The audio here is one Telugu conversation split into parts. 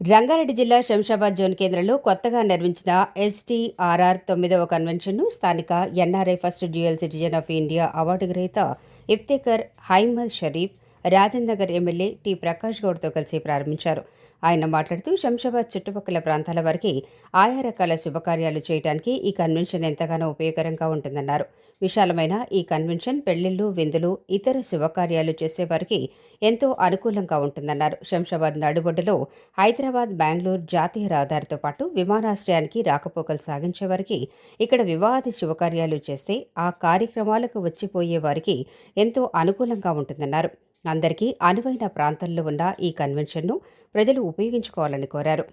రంగారెడ్డి జిల్లా శంషాబాద్ జోన్ కేంద్రంలో కొత్తగా నిర్మించిన ఎస్టీఆర్ఆర్ 9వ కన్వెన్షన్ను స్థానిక NRI first dual citizen of India award గ్రహీత ఇఫ్తేఖర్ హైమద్ షరీఫ్ రాజేంద్ర నగర్ ఎమ్మెల్యే టి ప్రకాష్ గౌడ్తో కలిసి ప్రారంభించారు. ఆయన మాట్లాడుతూ శంషాబాద్ చుట్టుపక్కల ప్రాంతాల వారికి ఆయా రకాల శుభకార్యాలు చేయడానికి ఈ కన్వెన్షన్ ఎంతగానో ఉపయోగకరంగా ఉంటుందన్నారు. విశాలమైన ఈ కన్వెన్షన్ పెళ్లిళ్లు, విందులు, ఇతర శుభకార్యాలు చేసేవారికి ఎంతో అనుకూలంగా ఉంటుందన్నారు. శంషాబాద్ నడుబొడ్డులో హైదరాబాద్, బెంగళూరు జాతీయ రహదారితో పాటు విమానాశ్రయానికి రాకపోకలు సాగించేవారికి ఇక్కడ వివాహాది శుభకార్యాలు చేస్తే ఆ కార్యక్రమాలకు వచ్చిపోయే వారికి ఎంతో అనుకూలంగా ఉంటుందన్నారు. అందరికీ అనువైన ప్రాంతాల్లో ఉన్న ఈ కన్వెన్షన్ను ప్రజలు ఉపయోగించుకోవాలని కోరారు.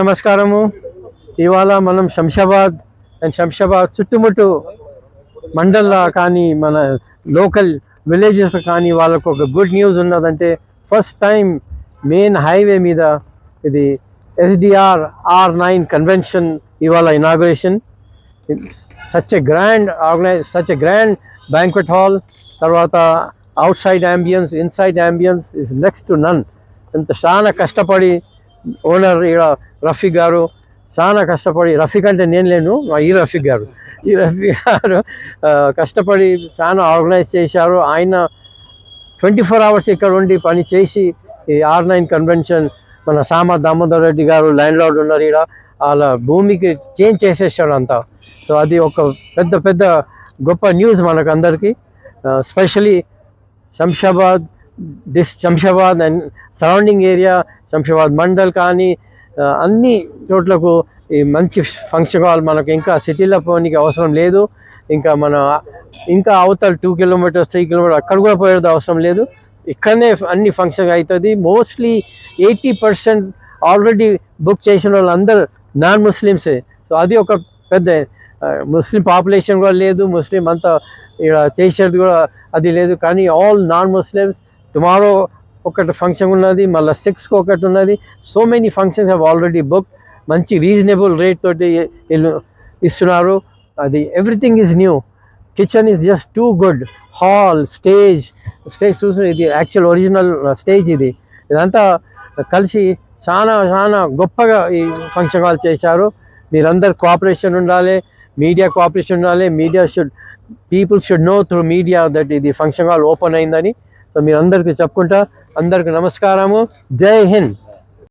నమస్కారము. ఇవాళ మనం శంషాబాద్ అండ్ శంషాబాద్ చుట్టుముట్టు మండల్లో కానీ మన లోకల్ విలేజెస్లో కానీ వాళ్ళకు ఒక గుడ్ న్యూస్ ఉన్నదంటే ఫస్ట్ టైం మెయిన్ హైవే మీద ఇది ఎస్డిఆర్ R9 కన్వెన్షన్ ఇవాళ inauguration. Such a grand banquet hall. తర్వాత outside ambience, inside ambience is next to none. ఎంత చాలా కష్టపడి ఓనర్ రఫీక్ గారు చాలా కష్టపడి, రఫీక్ అంటే నేను లేను, ఈ రఫీక్ గారు కష్టపడి చాలా ఆర్గనైజ్ చేశారు. ఆయన 24 hours ఇక్కడ ఉండి పని చేసి ఈ R9 కన్వెన్షన్ మన సామా దామోదర్ రెడ్డి గారు ల్యాండ్ లార్డ్ ఉన్నారు ఇక్కడ, వాళ్ళ భూమికి చేంజ్ చేసేసాడు అంతా. సో అది ఒక పెద్ద గొప్ప న్యూస్ మనకు అందరికీ. Especially Shamshabad and surrounding area, Shamshabad mandal కానీ అన్ని చోట్లకు ఈ మంచి ఫంక్షన్ హాల్ మనకు ఇంకా సిటీలో పోనీకి అవసరం లేదు. ఇంకా అవతల 2 kilometers 3 kilometers అక్కడ కూడా పోయేది అవసరం లేదు. ఇక్కడనే అన్ని ఫంక్షన్ అవుతుంది. మోస్ట్లీ 80% ఆల్రెడీ బుక్ చేసిన వాళ్ళందరూ నాన్ ముస్లిమ్సే. సో అది ఒక పెద్ద ముస్లిం పాపులేషన్ కూడా లేదు, ముస్లిం అంతా ఇక్కడ చేసేది కూడా అది లేదు. కానీ ఆల్ నాన్ ముస్లిమ్స్ టుమారో ఒకటి ఫంక్షన్ ఉన్నది, మళ్ళీ 6కి ఒకటి ఉన్నది. So many functions have already book. మంచి రీజనబుల్ రేట్ తోటి వీళ్ళు ఇస్తున్నారు. అది everything is new. Kitchen is just too good. Hall, stage చూసి ఇది యాక్చువల్ ఒరిజినల్ స్టేజ్. ఇదంతా కలిసి చాలా గొప్పగా ఈ ఫంక్షన్ హాల్ చేశారు. మీరందరు కోఆపరేషన్ ఉండాలి, మీడియా కోఆపరేషన్ ఉండాలి. People should know through media that ఇది ఫంక్షన్ హాల్ ఓపెన్ అయిందని. సో మీరందరికీ చెప్పుకుంటా, అందరికీ నమస్కారము. జై హింద్.